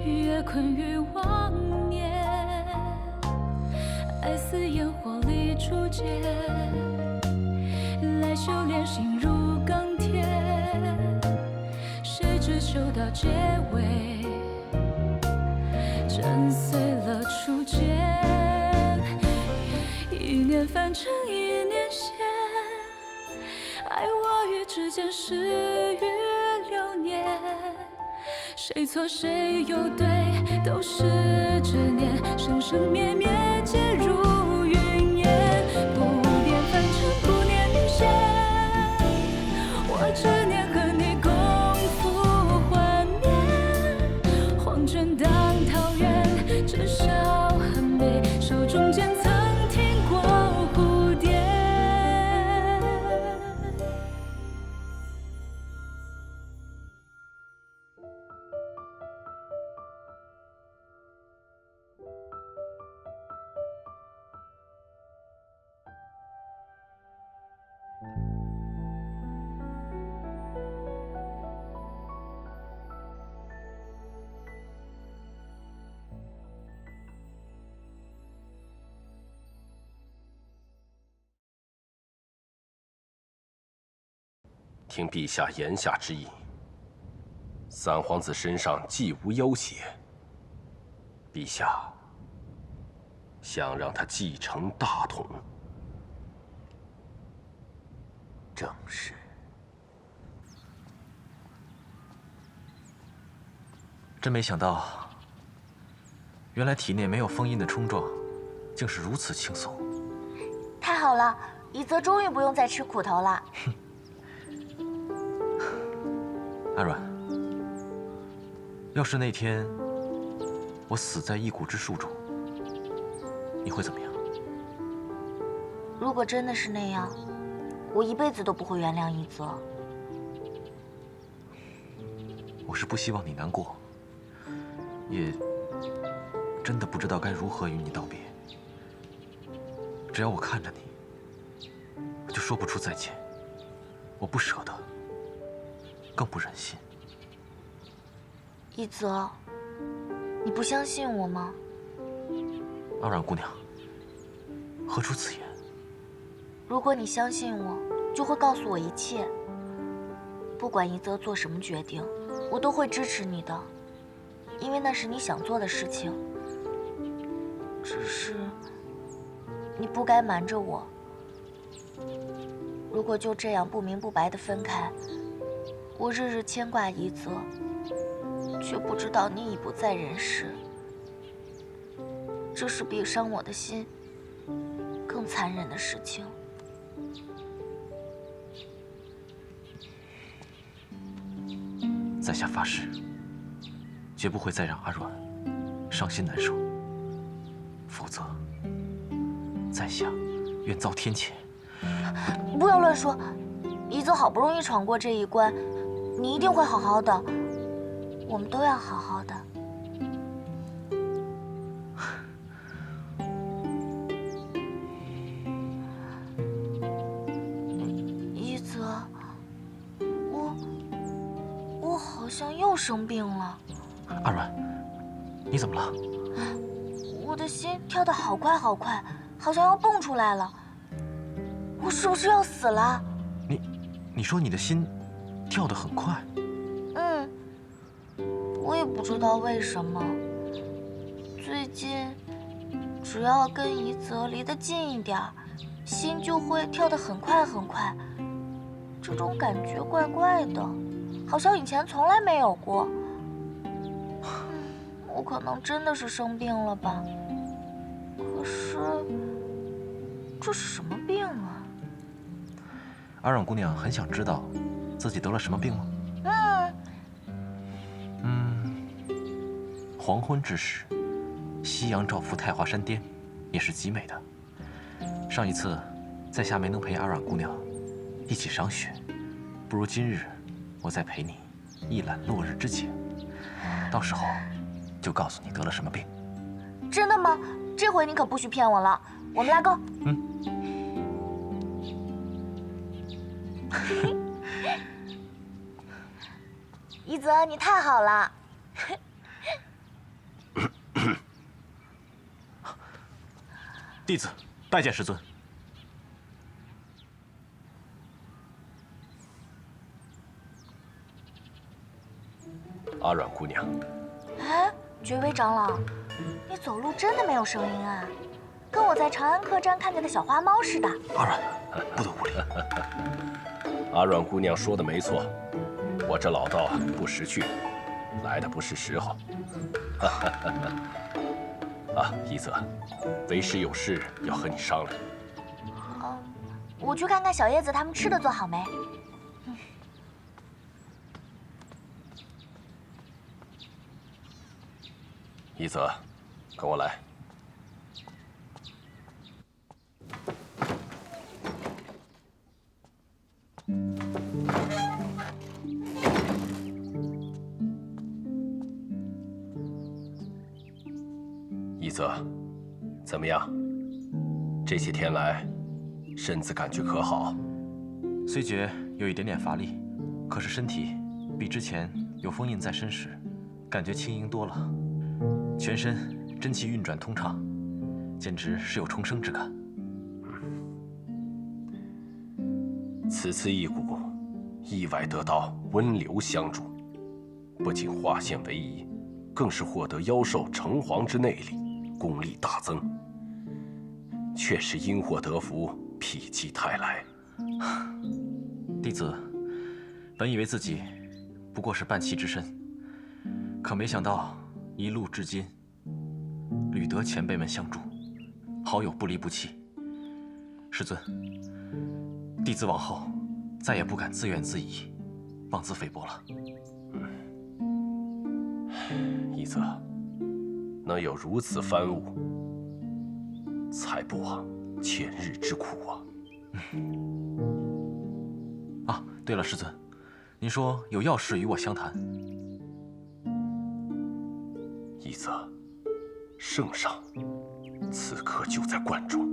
越困于妄念，爱似烟火里初见，来修炼心如钢铁，谁知修到结尾，震碎了初见，一念翻成一念线，爱我与之间事与流年，谁错谁又对，都是执念，生生灭灭皆如云烟，不念翻成不念女仙，我执念和你共赴幻灭，黄泉当桃源，至少很美，手中剑曾听过蝴蝶。听陛下言下之意，三皇子身上既无妖邪，陛下想让他继承大统。正是。真没想到，原来体内没有封印的冲撞，竟是如此轻松。太好了，夷则终于不用再吃苦头了。阿软，要是那天我死在一谷之树中，你会怎么样？如果真的是那样，我一辈子都不会原谅夷则。我是不希望你难过，也真的不知道该如何与你道别。只要我看着你，我就说不出再见。我不舍得，更不忍心。夷则，你不相信我吗？阿软姑娘，何出此言？如果你相信我，就会告诉我一切。不管夷则做什么决定，我都会支持你的，因为那是你想做的事情。只是你不该瞒着我。如果就这样不明不白地分开，我日日牵挂夷则，却不知道你已不在人世，这是比伤我的心更残忍的事情。在下发誓，绝不会再让阿软伤心难受，否则在下愿遭天谴。不要乱说，夷则好不容易闯过这一关，你一定会好好的，我们都要好好的。夷则，我好像又生病了。阿软，你怎么了？我的心跳得好快好快，好像要蹦出来了。我是不是要死了？你说你的心跳得很快？嗯，我也不知道为什么，最近只要跟夷则离得近一点，心就会跳得很快很快。这种感觉怪怪的，好像以前从来没有过。我可能真的是生病了吧？可是这是什么病啊？阿软姑娘很想知道自己得了什么病吗？黄昏之时，夕阳照拂太华山巅，也是极美的。上一次在下没能陪阿软姑娘一起赏雪，不如今日我再陪你一览落日之景，到时候就告诉你得了什么病。真的吗？这回你可不许骗我了。我们拉钩。一泽，你太好了。弟子拜见师尊。阿软姑娘，哎，觉微长老，你走路真的没有声音啊，跟我在长安客栈看见的小花猫似的。阿软，不得无礼。阿软姑娘说的没错，我这老道不识趣，来的不是时候。啊，一泽，为师有事要和你商量。我去看看小叶子他们吃的做好没。一泽，跟我来。一泽，怎么样？这些天来，身子感觉可好？虽觉有一点点乏力，可是身体比之前有封印在身时，感觉轻盈多了。全身真气运转通畅，简直是有重生之感。此次一谷，意外得到温流相助，不仅化险为夷，更是获得妖兽城隍之内力，功力大增。确实因祸得福，否极泰来。弟子本以为自己不过是半气之身，可没想到一路至今，屡得前辈们相助，好友不离不弃。师尊，弟子往后再也不敢自怨自艾，妄自菲薄了。一泽，能有如此帆物，才不枉前日之苦啊！啊，对了，师尊，您说有要事与我相谈。一泽，圣上此刻就在观中。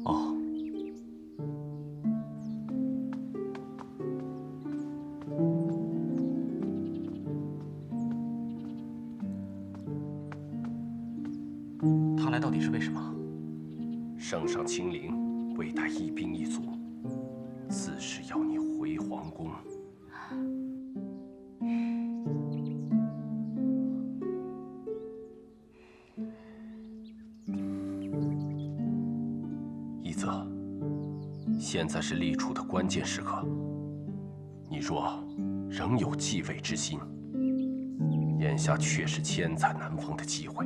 哦。他来到底是为什么？圣上亲临，未带一兵一卒，自是要你回皇宫。一泽，现在是立储的关键时刻，你若仍有继位之心，眼下却是千载难逢的机会。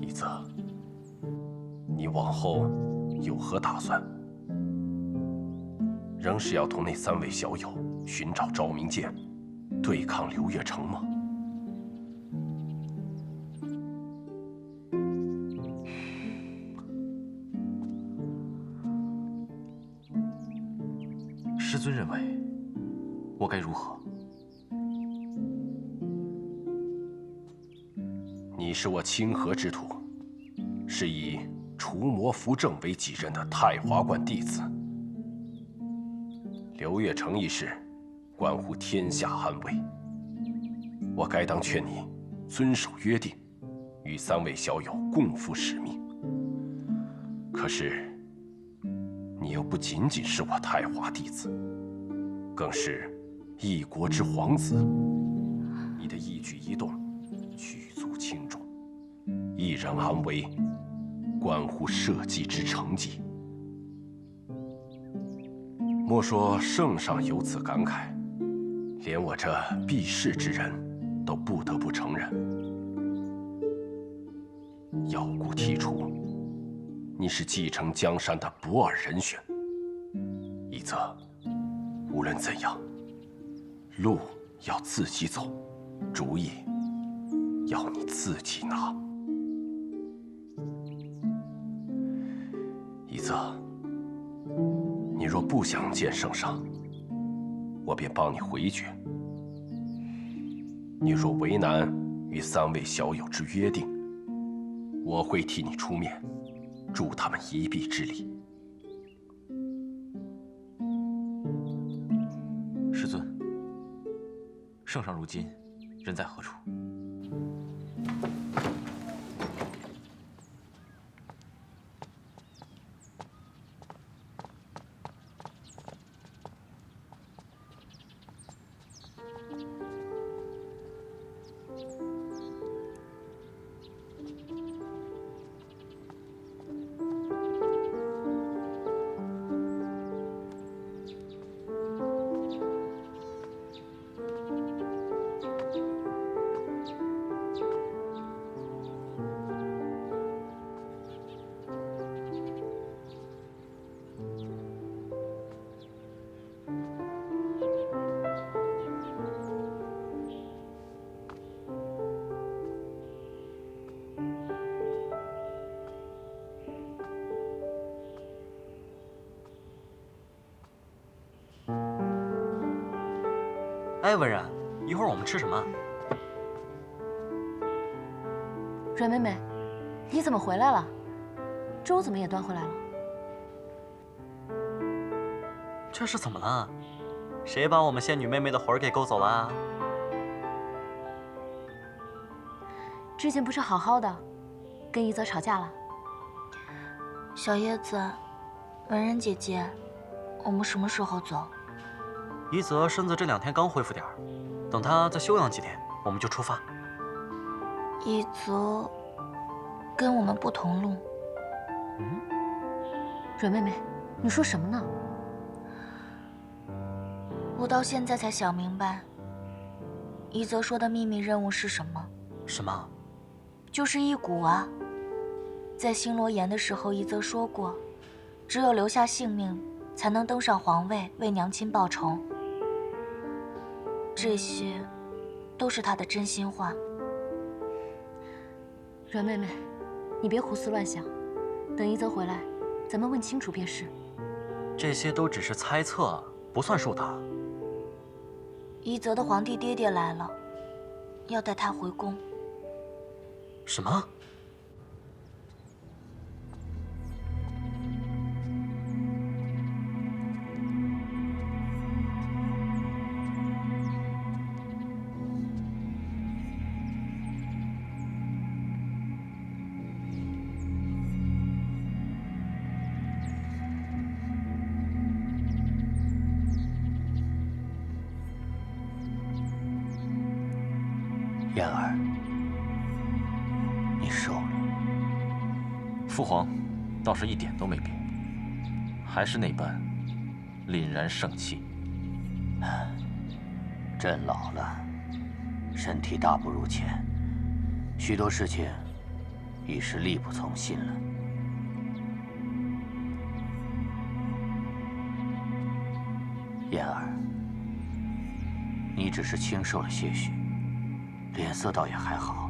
一泽，你往后有何打算？仍是要同那3位小友寻找昭明剑，对抗刘月成吗？师尊认为，我该如何？你是我清河之徒，是以除魔扶正为己任的太华观弟子。刘月成一事，关乎天下安危，我该当劝你遵守约定，与3位小友共赴使命。可是，你又不仅仅是我太华弟子，更是一国之皇子，你的一举一动举足轻重，一人安危，关乎社稷之成绩。莫说圣上有此感慨，连我这避世之人都不得不承认，妖骨剔除，你是继承江山的不二人选。一泽，无论怎样，路要自己走，主意要你自己拿。一泽，你若不想见圣上，我便帮你回绝；你若为难与3位小友之约定，我会替你出面，助他们一臂之力。圣上如今人在何处？哎，文然，一会儿我们吃什么？阮妹妹，你怎么回来了？粥怎么也端回来了？这是怎么了？谁把我们仙女妹妹的魂儿给勾走了？之前不是好好的，跟一泽吵架了？小叶子，文人姐姐，我们什么时候走？一泽身子这2天刚恢复点儿，等他再休养几天，我们就出发。一泽跟我们不同路。阮妹妹，你说什么呢？我到现在才想明白，一泽说的秘密任务是什么？什么？就是一蛊啊！在星罗岩的时候，一泽说过，只有留下性命，才能登上皇位，为娘亲报仇。这些，都是他的真心话。阮妹妹，你别胡思乱想，等一泽回来，咱们问清楚便是。这些都只是猜测，不算数的。一泽的皇帝爹爹来了，要带他回宫。什么？燕儿，你瘦了。父皇倒是一点都没变，还是那般凛然盛气。朕老了，身体大不如前，许多事情已是力不从心了。燕儿，你只是清瘦了些许，脸色倒也还好。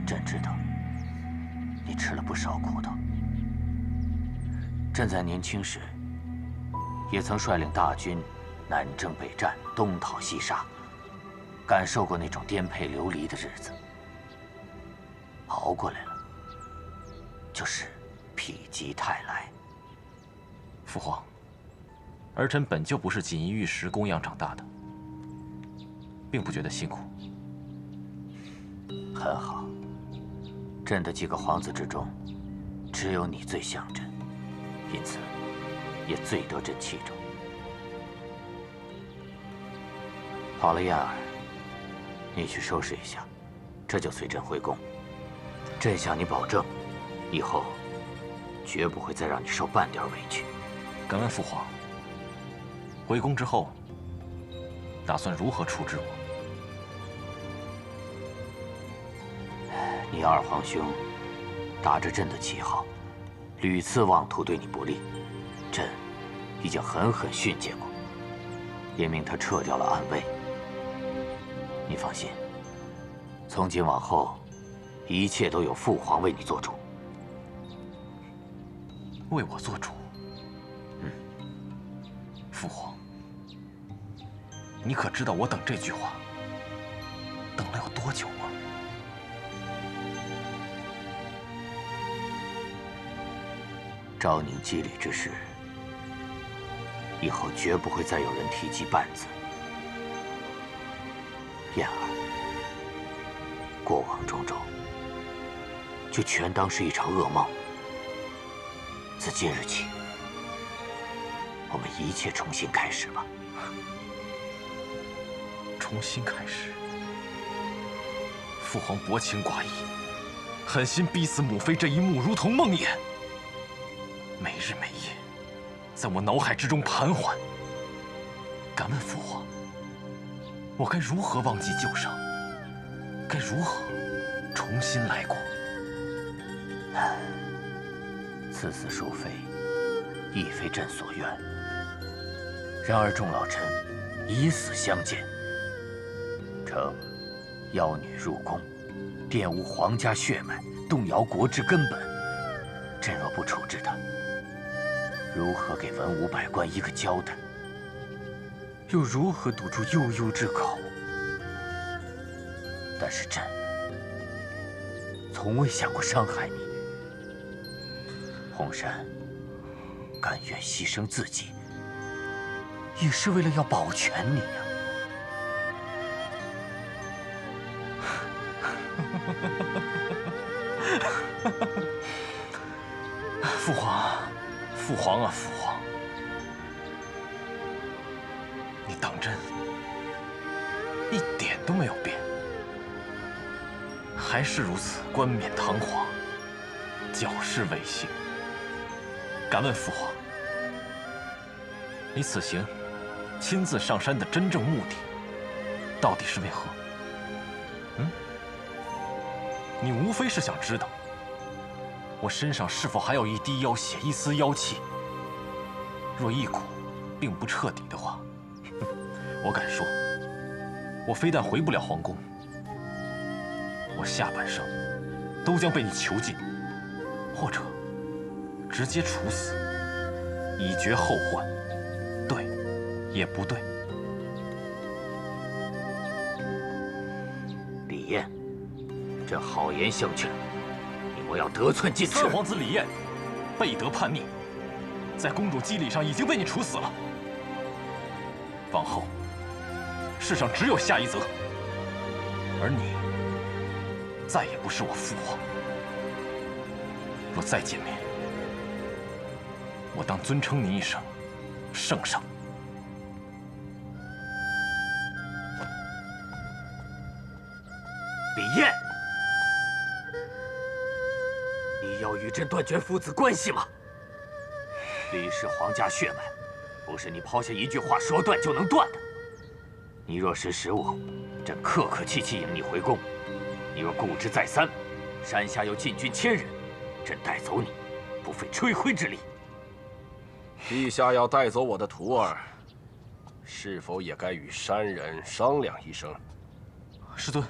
朕知道你吃了不少苦头。朕在年轻时也曾率领大军南征北战，东讨西杀，感受过那种颠沛流离的日子。熬过来了，就是否极泰来。父皇，儿臣本就不是锦衣玉食供养长大的，并不觉得辛苦。很好，朕的几个皇子之中，只有你最像朕，因此也最得朕器重。好了，燕儿，你去收拾一下，这就随朕回宫。朕向你保证，以后绝不会再让你受半点委屈。敢问父皇，回宫之后，打算如何处置我？你二皇兄打着朕的旗号，屡次妄图对你不利，朕已经狠狠训诫过，也命他撤掉了暗卫。你放心，从今往后，一切都有父皇为你做主。为我做主？父皇，你可知道我等这句话等了有多久吗？昭宁羁旅之事，以后绝不会再有人提及半字。燕儿，过往种种，就全当是一场噩梦。自今日起，我们一切重新开始吧。重新开始。父皇薄情寡义，狠心逼死母妃这一幕，如同梦魇，每日每夜，在我脑海之中盘桓。敢问父皇，我该如何忘记旧伤？该如何重新来过？此死淑妃，亦非朕所愿。然而众老臣以死相见，称妖女入宫，玷污皇家血脉，动摇国之根本。朕若不处置她，如何给文武百官一个交代？又如何堵住悠悠之口？但是朕从未想过伤害你。红珊甘愿牺牲自己，也是为了要保全你呀。父皇，父皇啊，父皇！你当真一点都没有变，还是如此冠冕堂皇，矫饰违信。敢问父皇，你此行亲自上山的真正目的，到底是为何？你无非是想知道，我身上是否还有一滴妖血、一丝妖气。若一股并不彻底的话，我敢说，我非但回不了皇宫，我下半生都将被你囚禁，或者直接处死，以绝后患。对，也不对。李燕，朕好言相劝，你莫要得寸进尺。三皇子李燕背德叛逆，在公主机礼上已经被你处死了。往后，世上只有下一则，而你再也不是我父皇。若再见面，我当尊称你一声圣上。李燕，你要与朕断绝父子关系吗？李氏皇家血脉，不是你抛下一句话说断就能断的。你若识时务，朕客客气气迎你回宫；你若固执再三，山下有禁军1000人，朕带走你，不费吹灰之力。陛下要带走我的徒儿，是否也该与山人商量一声？师尊。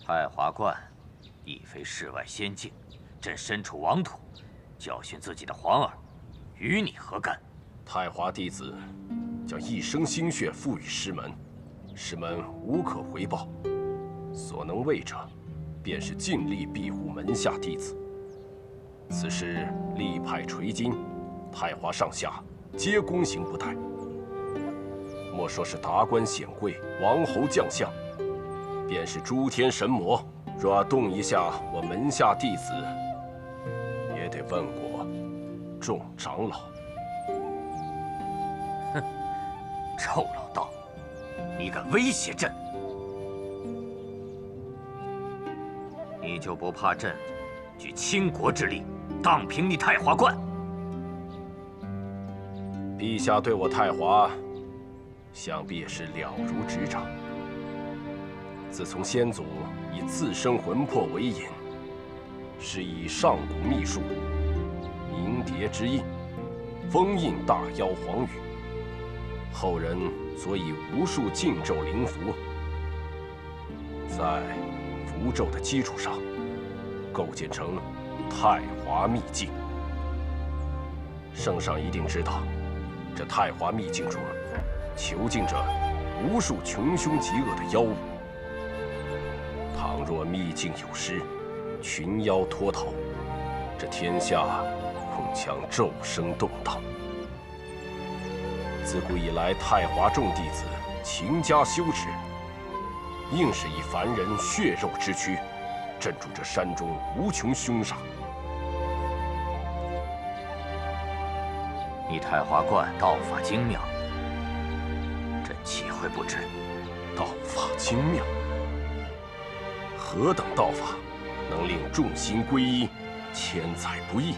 太华观亦非世外仙境，朕身处王土，教训自己的皇儿，与你何干？太华弟子将一生心血付与师门，师门无可回报，所能为者，便是尽力庇护门下弟子。此事力派垂金，太华上下皆躬行不怠。莫说是达官显贵、王侯将相，便是诸天神魔，若要动一下我门下弟子，也得问过众长老。哼，臭老道，你敢威胁朕？你就不怕朕举倾国之力荡平你太华观？陛下对我太华，想必也是了如指掌。自从先祖以自身魂魄为引，是以上古秘术、冥蝶之印，封印大妖黄羽，后人所以无数禁咒灵符，在符咒的基础上，构建成太华秘境。圣上一定知道，这太华秘境中囚禁着无数穷凶极恶的妖物。倘若秘境有失，群妖脱逃，这天下空墙骤生动荡。自古以来，太华众弟子勤加修持，硬是以凡人血肉之躯，镇住这山中无穷凶煞。你太华观道法精妙，朕岂会不知？道法精妙，何等道法，能令众心归一，千载不易？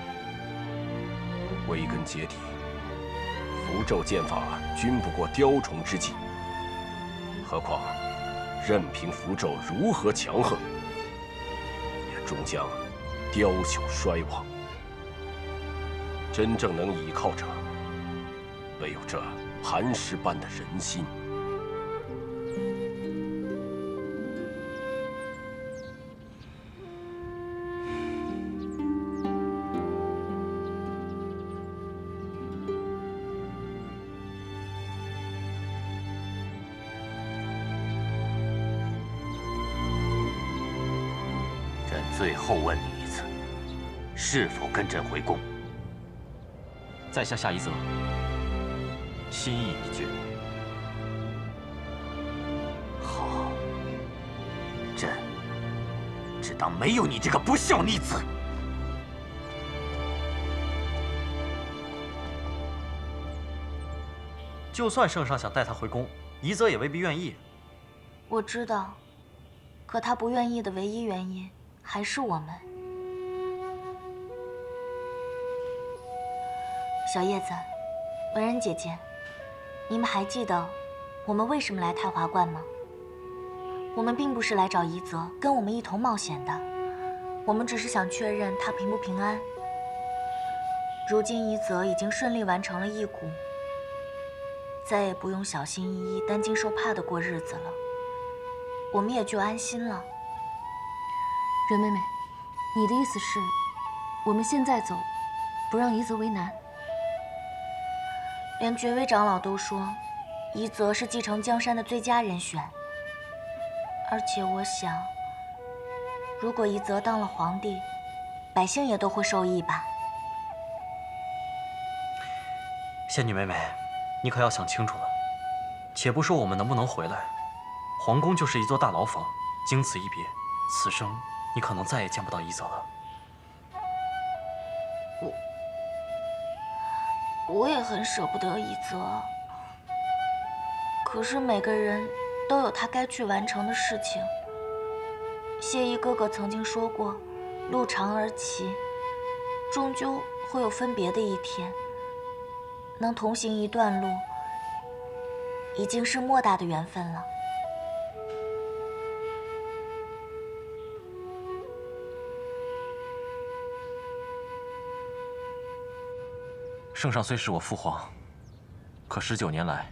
归根结底，符咒剑法均不过雕虫之技。何况，任凭符咒如何强横，也终将雕朽衰亡。真正能倚靠者，唯有这磐石般的人心。朕最后问你一次，是否跟朕回宫？在下夏一泽，心意已决。好，朕只当没有你这个不孝逆子。就算圣上想带他回宫，夷则也未必愿意。我知道，可他不愿意的唯一原因还是我们。小叶子，文人姐姐，你们还记得我们为什么来太华观吗？我们并不是来找夷则跟我们一同冒险的，我们只是想确认他平不平安。如今夷则已经顺利完成了一蛊，再也不用小心翼翼、担惊受怕的过日子了，我们也就安心了。任妹妹，你的意思是，我们现在走，不让夷则为难？连爵位长老都说，夷则是继承江山的最佳人选。而且我想，如果夷则当了皇帝，百姓也都会受益吧。仙女妹妹，你可要想清楚了。且不说我们能不能回来，皇宫就是一座大牢房，经此一别，此生你可能再也见不到夷则了。我也很舍不得夷则，可是每个人都有他该去完成的事情。谢衣哥哥曾经说过，路长而齐，终究会有分别的一天。能同行一段路，已经是莫大的缘分了。圣上虽是我父皇，可19年来，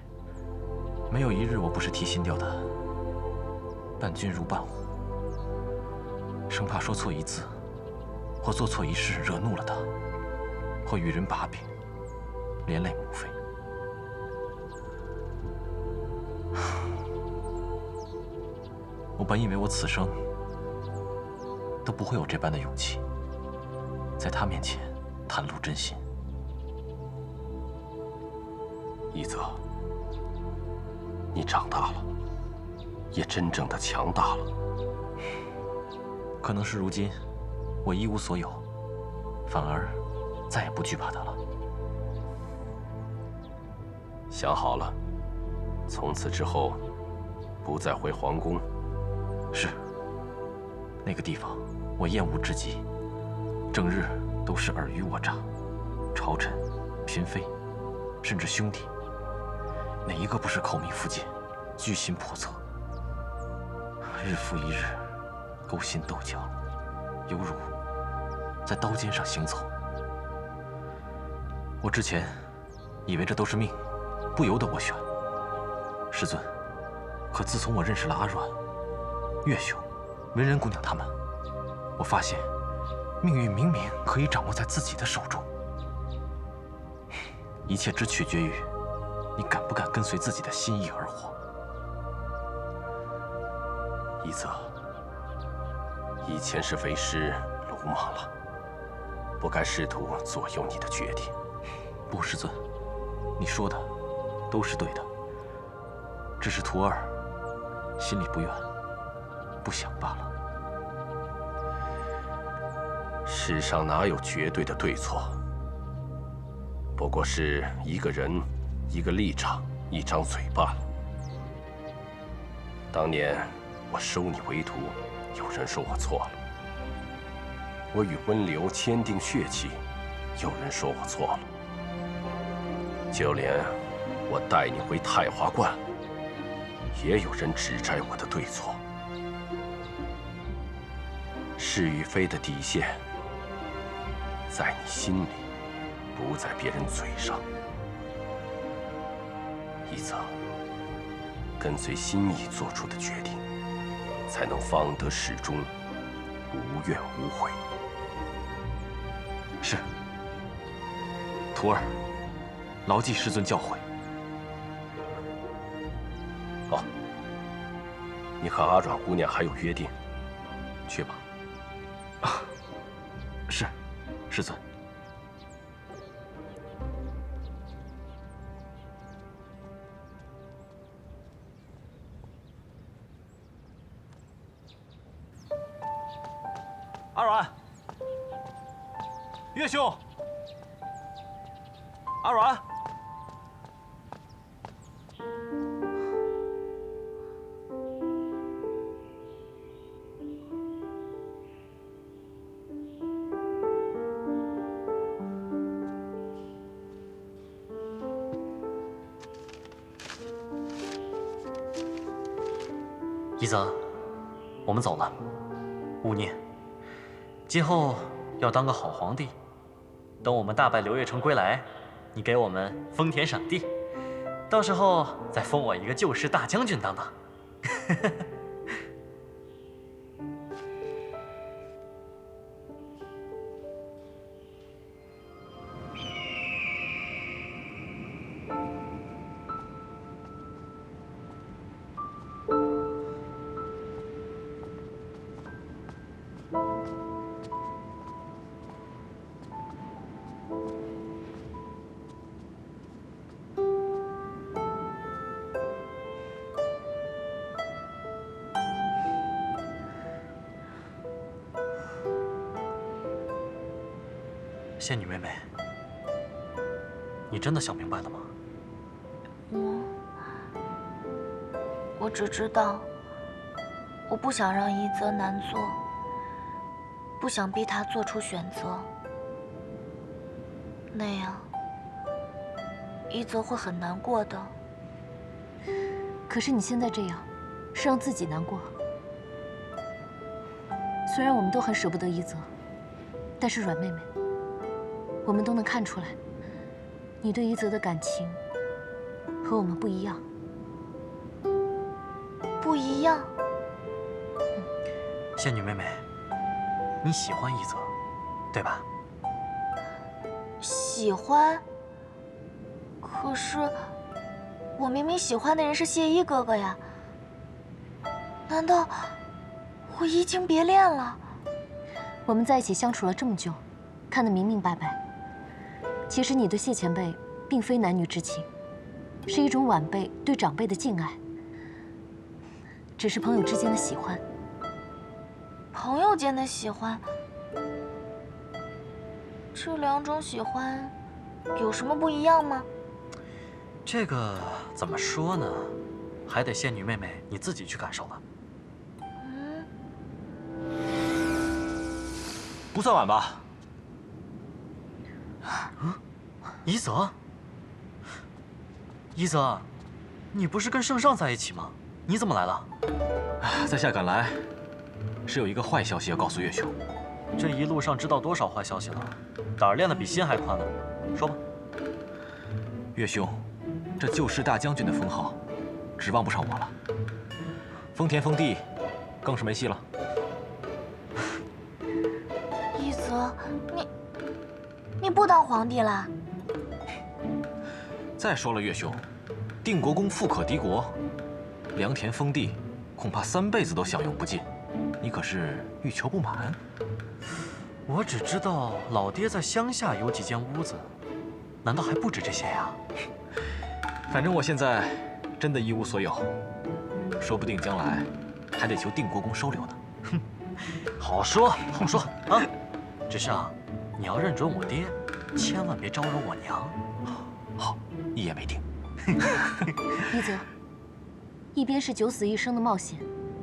没有一日我不是提心吊胆，伴君如伴虎，生怕说错一字，或做错一事惹怒了他，或与人把柄，连累母妃。我本以为我此生都不会有这般的勇气，在他面前袒露真心。夷则，你长大了，也真正的强大了。可能是如今我一无所有，反而再也不惧怕他了。想好了，从此之后不再回皇宫。是，那个地方我厌恶至极，整日都是尔虞我诈，朝臣、嫔妃，甚至兄弟，哪一个不是口蜜腹剑，居心叵测，日复一日，勾心斗角，犹如在刀尖上行走。我之前以为这都是命，不由得我选。师尊，可自从我认识了阿阮、月兄、文人姑娘他们，我发现命运明明可以掌握在自己的手中，一切只取决于你敢不敢跟随自己的心意而活。夷则，以前是为师鲁莽了，不该试图左右你的决定。不，师尊，你说的都是对的，只是徒儿心里不愿，不想罢了。世上哪有绝对的对错？不过是一个人、一个立场、一张嘴罢了。当年我收你为徒，有人说我错了；我与温流签订血契，有人说我错了；就连我带你回太华观，也有人指摘我的对错。是与非的底线，在你心里，不在别人嘴上。一则，跟随心意做出的决定，才能方得始终，无怨无悔。是，徒儿牢记师尊教诲。好，你和阿阮姑娘还有约定，去吧。是，师尊。阿阮，岳兄，阿阮。一泽，我们走了。勿念，今后要当个好皇帝。等我们大败刘月成归来，你给我们封田赏地，到时候再封我一个救世大将军当当。仙女妹妹，你真的想明白了吗？我只知道，我不想让一泽难做，不想逼他做出选择，那样一泽会很难过的。可是你现在这样，是让自己难过。虽然我们都很舍不得一泽，但是阮妹妹，我们都能看出来，你对一泽的感情和我们不一样。不一样？仙女妹妹，你喜欢一泽，对吧？喜欢？可是我明明喜欢的人是谢一哥哥呀，难道我移情别恋了？我们在一起相处了这么久，看得明明白白。其实你对谢前辈并非男女之情，是一种晚辈对长辈的敬爱，只是朋友之间的喜欢。朋友间的喜欢，这两种喜欢有什么不一样吗？这个怎么说呢？还得仙女妹妹你自己去感受了。不算晚吧？一泽，一泽，你不是跟圣上在一起吗？你怎么来了？在下赶来，是有一个坏消息要告诉岳兄。这一路上知道多少坏消息了，胆儿练得比心还宽呢。说吧。岳兄，这救世大将军的封号，指望不上我了。封田封地，更是没戏了。一泽，你不当皇帝啦？再说了，岳兄，定国公富可敌国，良田封地，恐怕3辈子都享用不尽。你可是欲求不满？我只知道老爹在乡下有几间屋子，难道还不止这些呀？反正我现在真的一无所有，说不定将来还得求定国公收留呢。哼，好说好说啊！只是啊，你要认准我爹，千万别招惹我娘。好，一言为定。一泽，一边是九死一生的冒险，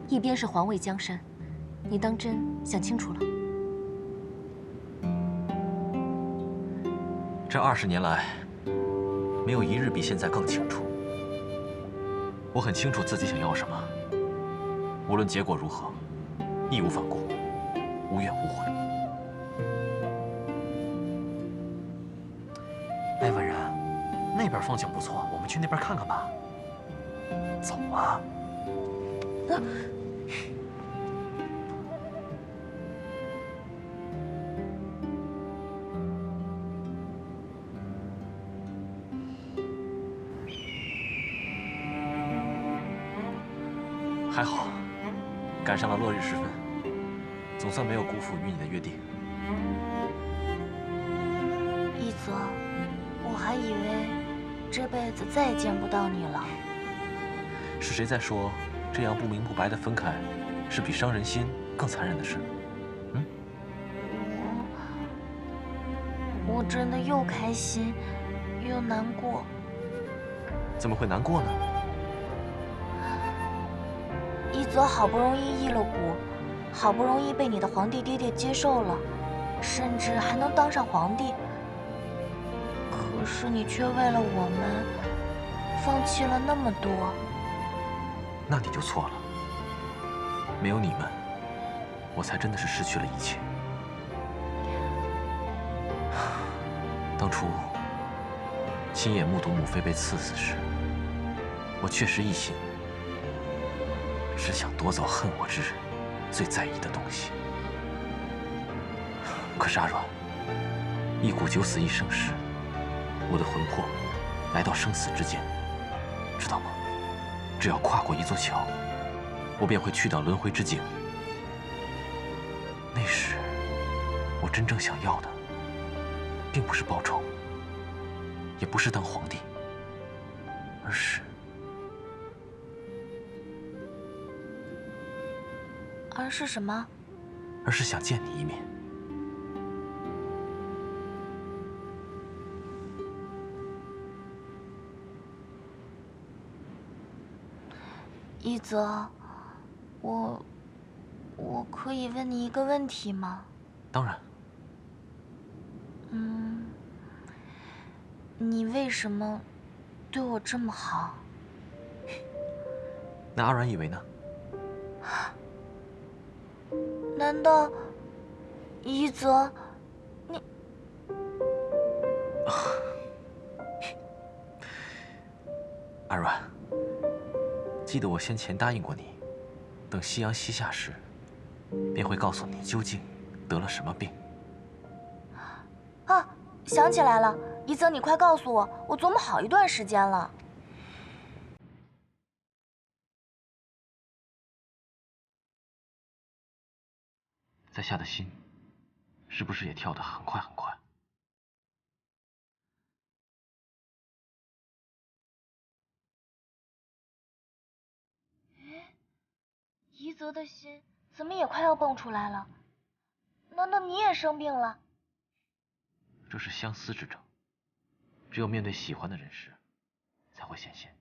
一边是皇位江山，你当真想清楚了？这20年来，没有一日比现在更清楚。我很清楚自己想要什么，无论结果如何，义无反顾，无怨无悔。哎，文然，那边风景不错，我们去那边看看吧。走啊！还好，赶上了落日时分，总算没有辜负与你的约定。一泽，我还以为这辈子再也见不到你了。是谁在说这样不明不白的分开，是比伤人心更残忍的事？我真的又开心又难过。怎么会难过呢？一泽好不容易易了谷，好不容易被你的皇帝爹爹接受了，甚至还能当上皇帝。可是你却为了我们，放弃了那么多。那你就错了。没有你们，我才真的是失去了一切。当初亲眼目睹母妃被赐死时，我确实一心，只想夺走恨我之人最在意的东西。可是阿软，一股九死一生时，我的魂魄来到生死之间，知道吗？只要跨过一座桥，我便会去到轮回之境。那时，我真正想要的，并不是报仇，也不是当皇帝，而是什么？而是想见你一面。一泽，我可以问你一个问题吗？当然，你为什么对我这么好？那阿软以为呢？难道一泽，你阿软，记得我先前答应过你，等夕阳西下时，便会告诉你究竟得了什么病。啊，想起来了，一泽，你快告诉我，我琢磨好一段时间了。在下的心，是不是也跳得很快很快？一泽的心怎么也快要蹦出来了？难道你也生病了？这是相思之症，只有面对喜欢的人时，才会显现。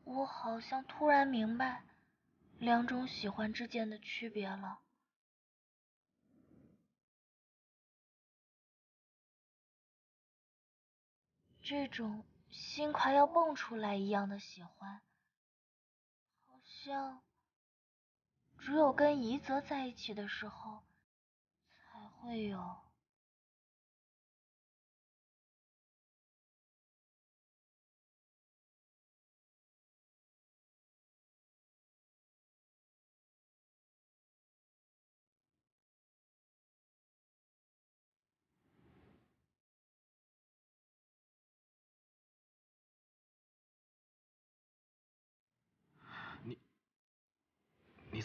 我好像突然明白两种喜欢之间的区别了。这种心快要蹦出来一样的喜欢，好像只有跟宜泽在一起的时候才会有。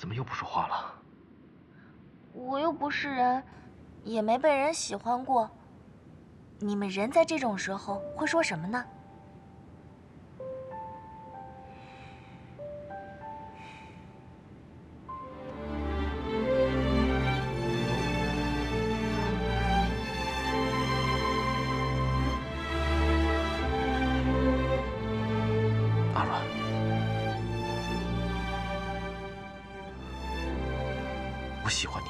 怎么又不说话了？我又不是人，也没被人喜欢过。你们人在这种时候会说什么呢？阿软，我喜欢你。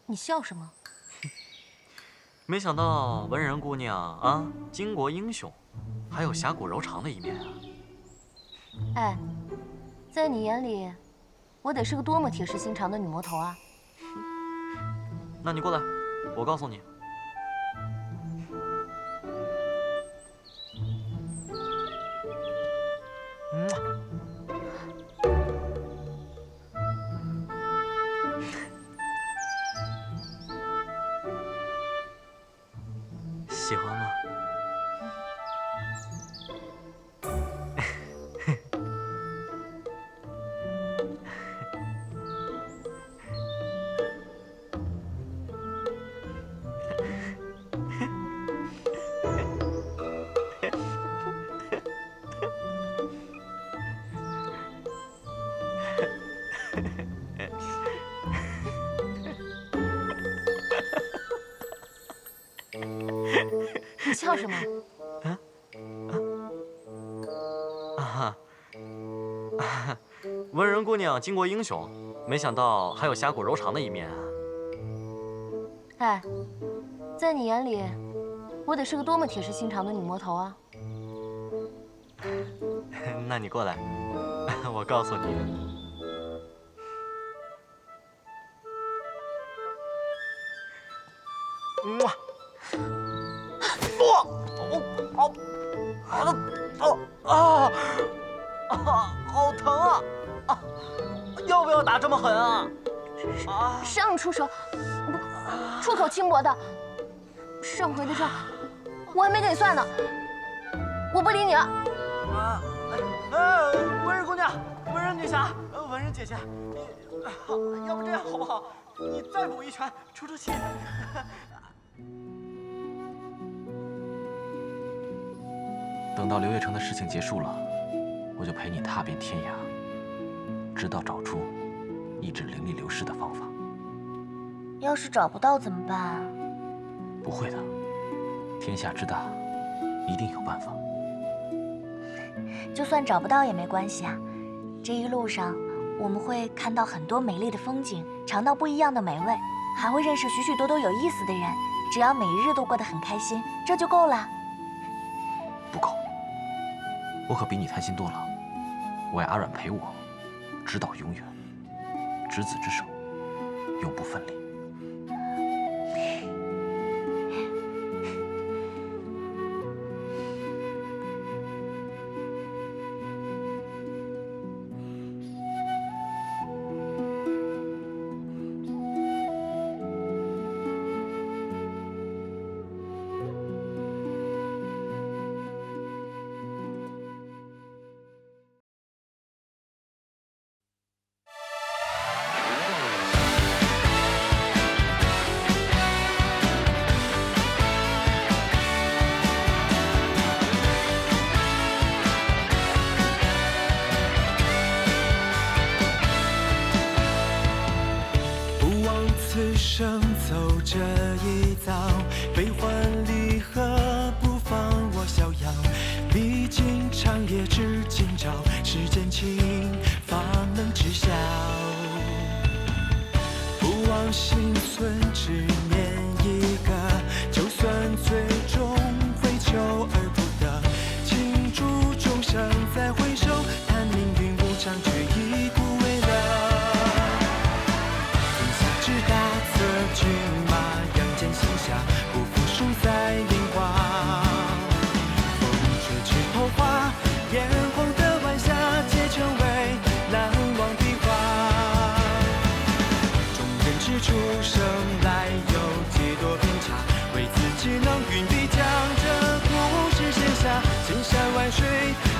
你笑什么？没想到文人姑娘啊，巾帼英雄，还有侠骨柔肠的一面啊。哎，在你眼里，我得是个多么铁石心肠的女魔头啊！那你过来，我告诉你。喜欢吗？你笑什么？文人姑娘巾帼英雄，没想到还有侠骨柔肠的一面啊。哎，在你眼里，我得是个多么铁石心肠的女魔头啊！那你过来，我告诉你。好疼啊！要不要打这么狠啊？谁让你出手？出口轻薄的。上回的账我还没跟你算呢。我不理你了。文人姑娘，文人女侠，文人姐姐，要不这样好不好？你再补一拳，出出气。等到刘月成的事情结束了，我就陪你踏遍天涯，直到找出抑制灵力流失的方法。要是找不到怎么办啊？不会的，天下之大，一定有办法。就算找不到也没关系啊。这一路上，我们会看到很多美丽的风景，尝到不一样的美味，还会认识许许多多有意思的人。只要每一日都过得很开心，这就够了。不够，我可比你贪心多了。我要阿软陪我，直到永远，执子之手，永不分离。知今朝，是真情方能知晓。不忘心存，只念一个，就算最终会求而不得，倾注众生再回首，叹命运无常，却已枯萎了。天下之大，策骏马，扬剑行侠，不负输在烟花。风吹枝头花，艳红的晚霞，皆成为难忘的画。众人之初生来有几多偏差，为自己能云笔将这故事写下。千山万水，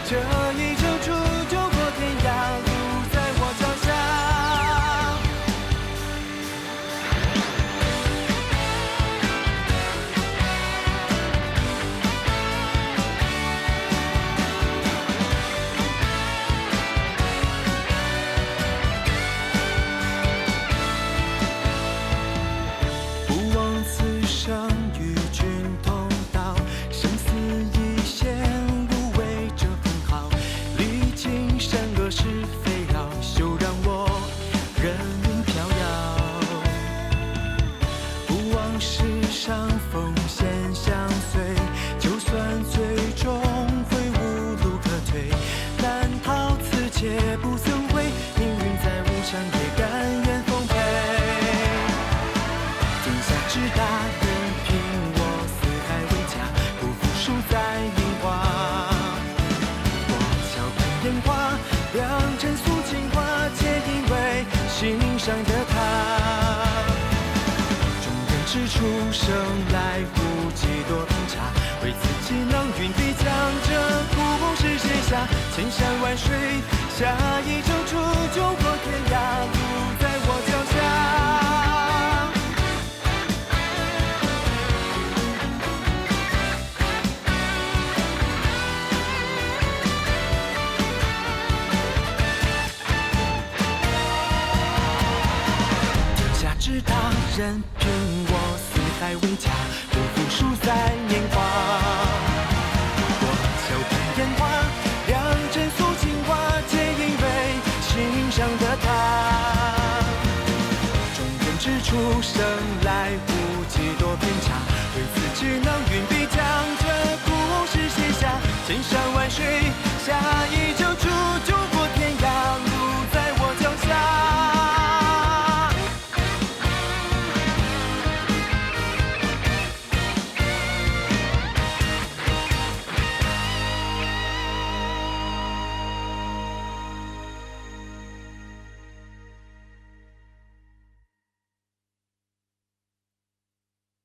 这一程出就过天涯，路在我脚下。不忘此生与君同道，生死一线，无畏这分毫。历经善恶是非扰，休让我任云飘摇。不忘世上风险相随，就算最终会无路可退，难逃此劫不曾回，命运再无常也甘愿奉陪。天下之大，任凭我四海为家，不负输在烟花。我笑看烟花，良辰诉情话，皆因为心上的他。众人之初生来无几多偏差，为自己能云笔将这故事写下。千山万水，下一程出就过天涯，路在我脚下。天下之大，任凭我四海为家，不负输在年华。我笑看烟花，良辰诉情话，皆因为心上的他。众人之初生来无几多偏差，为自己能云笔将这故事写下。千山万水，下一